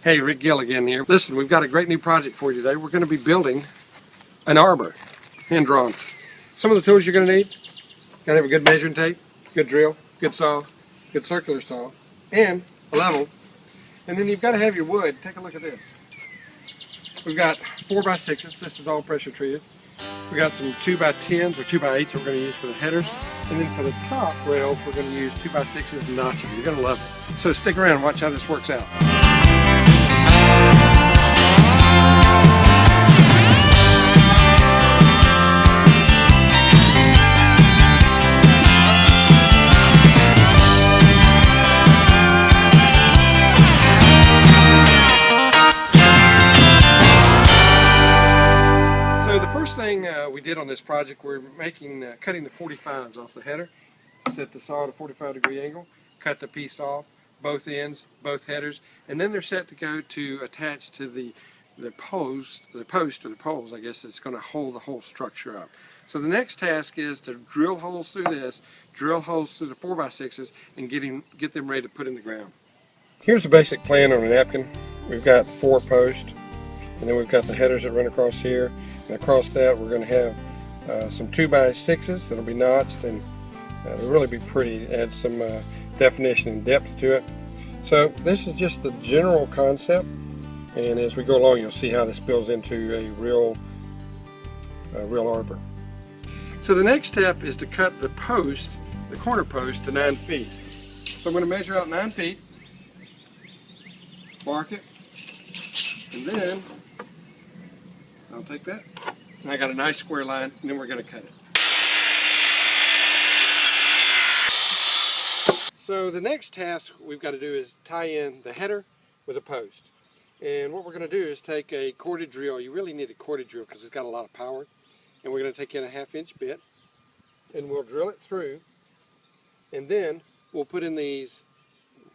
Hey, Rick Gill again here. Listen, we've got a great new project for you today. We're going to be building an arbor, hand-drawn. Some of the tools you're going to need: got to have a good measuring tape, good drill, good saw, good circular saw, and a level. And then you've got to have your wood. Take a look at this. We've got 4x6s. This is all pressure treated. We got some 2x10s or 2x8s that we're going to use for the headers. And then for the top rails, we're going to use 2x6s and notching. You're going to love it. So stick around and watch how this works out. We did on this project, we're cutting the 45s off the header. Set the saw at a 45-degree angle, cut the piece off, both ends, both headers, and then they're set to go to attach to the post or the poles, I guess, that's going to hold the whole structure up. So the next task is to drill holes through this, drill holes through the 4x6s, and get them ready to put in the ground. Here's the basic plan on a napkin. We've got 4 posts, and then we've got the headers that run across here. And across that we're going to have some 2x6s that'll be notched, and it'll really be pretty. Add some definition and depth to it. So this is just the general concept, and as we go along you'll see how this builds into a real arbor. So the next step is to cut the post, the corner post, to 9 feet. So I'm going to measure out 9 feet, mark it, and then I'll take that, and I got a nice square line, and then we're going to cut it. So the next task we've got to do is tie in the header with a post. And what we're going to do is take a corded drill. You really need a corded drill because it's got a lot of power. And we're going to take in a 1/2-inch bit, and we'll drill it through, and then we'll put in these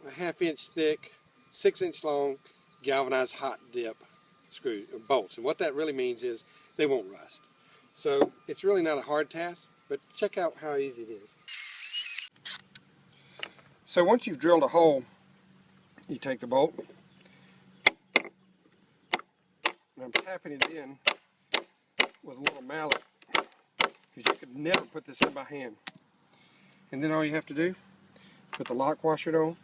1/2-inch thick, 6-inch long galvanized hot dip screw bolts, and what that really means is they won't rust. So it's really not a hard task, but check out how easy it is. So once you've drilled a hole, you take the bolt, and I'm tapping it in with a little mallet because you could never put this in by hand. And then all you have to do, put the lock washer on,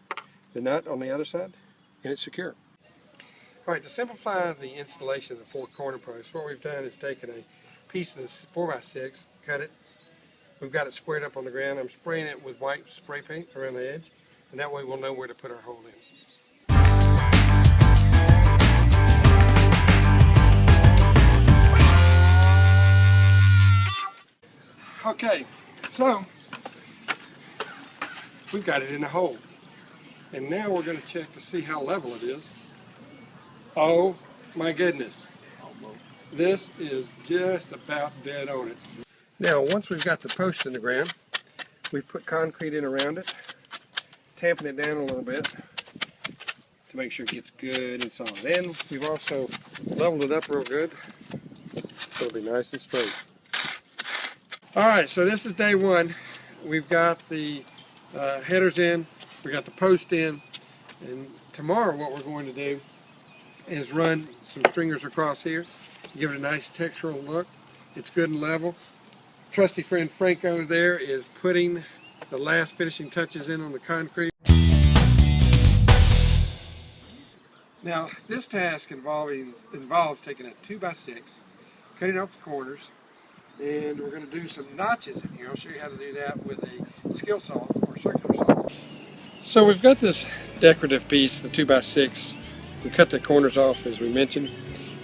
the nut on the other side, and it's secure. Alright, to simplify the installation of the 4 corner posts, what we've done is taken a piece of this 4x6, cut it, we've got it squared up on the ground. I'm spraying it with white spray paint around the edge, and that way we'll know where to put our hole in. Okay, so we've got it in the hole, and now we're going to check to see how level it is. Oh my goodness, this is just about dead on it. Now once we've got the post in the ground, we've put concrete in around it, tamping it down a little bit to make sure it gets good and solid. And we've also leveled it up real good so it'll be nice and straight. Alright, so this is day 1. We've got the headers in, we got the post in, and tomorrow what we're going to do is run some stringers across here, give it a nice textural look. It's good and level. Trusty friend Franco there is putting the last finishing touches in on the concrete. Now this task involves taking a 2x6, cutting off the corners, and we're going to do some notches in here. I'll show you how to do that with a skill saw or circular saw. So we've got this decorative piece, the 2x6. We cut the corners off as we mentioned,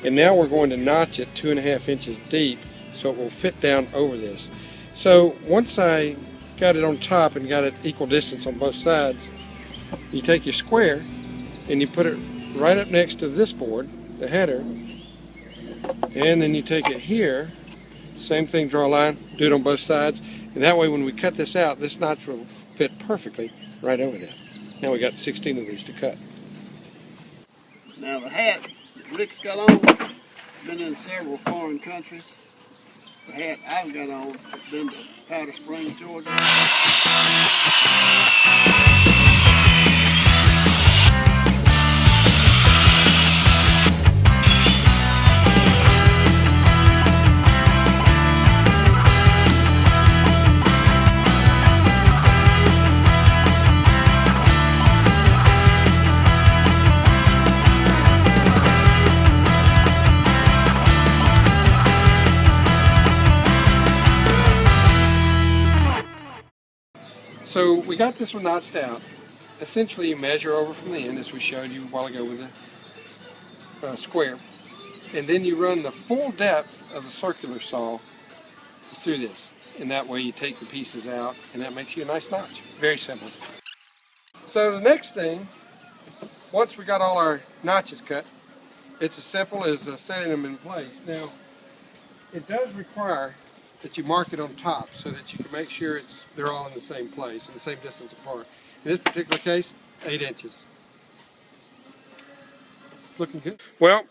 and now we're going to notch it 2.5 inches deep so it will fit down over this. So once I got it on top and got it equal distance on both sides, you take your square and you put it right up next to this board, the header, and then you take it here, same thing, draw a line, do it on both sides, and that way when we cut this out, this notch will fit perfectly right over there. Now we got 16 of these to cut. Now the hat that Rick's got on, been in several foreign countries. The hat I've got on has been to Powder Springs, Georgia. So we got this one notched out. Essentially you measure over from the end as we showed you a while ago with a square. And then you run the full depth of the circular saw through this. And that way you take the pieces out and that makes you a nice notch. Very simple. So the next thing, once we got all our notches cut, it's as simple as setting them in place. Now, it does require that you mark it on top so that you can make sure they're all in the same place and the same distance apart. In this particular case, 8 inches. Looking good. Well,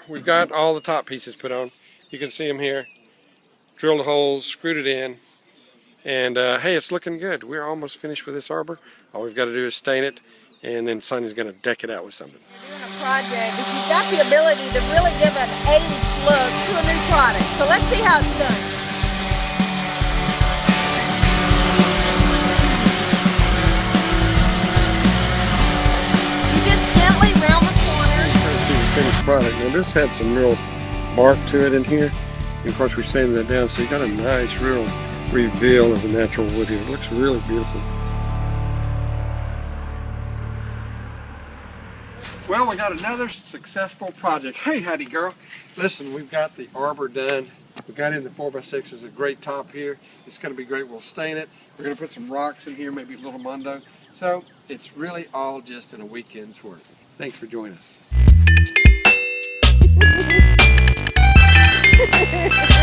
we've got all the top pieces put on. You can see them here. Drilled the holes, screwed it in, and hey, it's looking good. We're almost finished with this arbor. All we've got to do is stain it, and then Sonny's going to deck it out with something. Doing a project, if you've got the ability to really give an aged look to a new product. So let's see how it's done. You just gently round the corners. Finished product. Now this had some real bark to it in here. And of course we sanded that down, so you got a nice real reveal of the natural wood here. It looks really beautiful. Well, we got another successful project. Hey, Hattie girl. Listen, we've got the arbor done. We got in the 4x6. It's a great top here. It's going to be great. We'll stain it. We're going to put some rocks in here, maybe a little mondo. So it's really all just in a weekend's work. Thanks for joining us. Ha ha ha!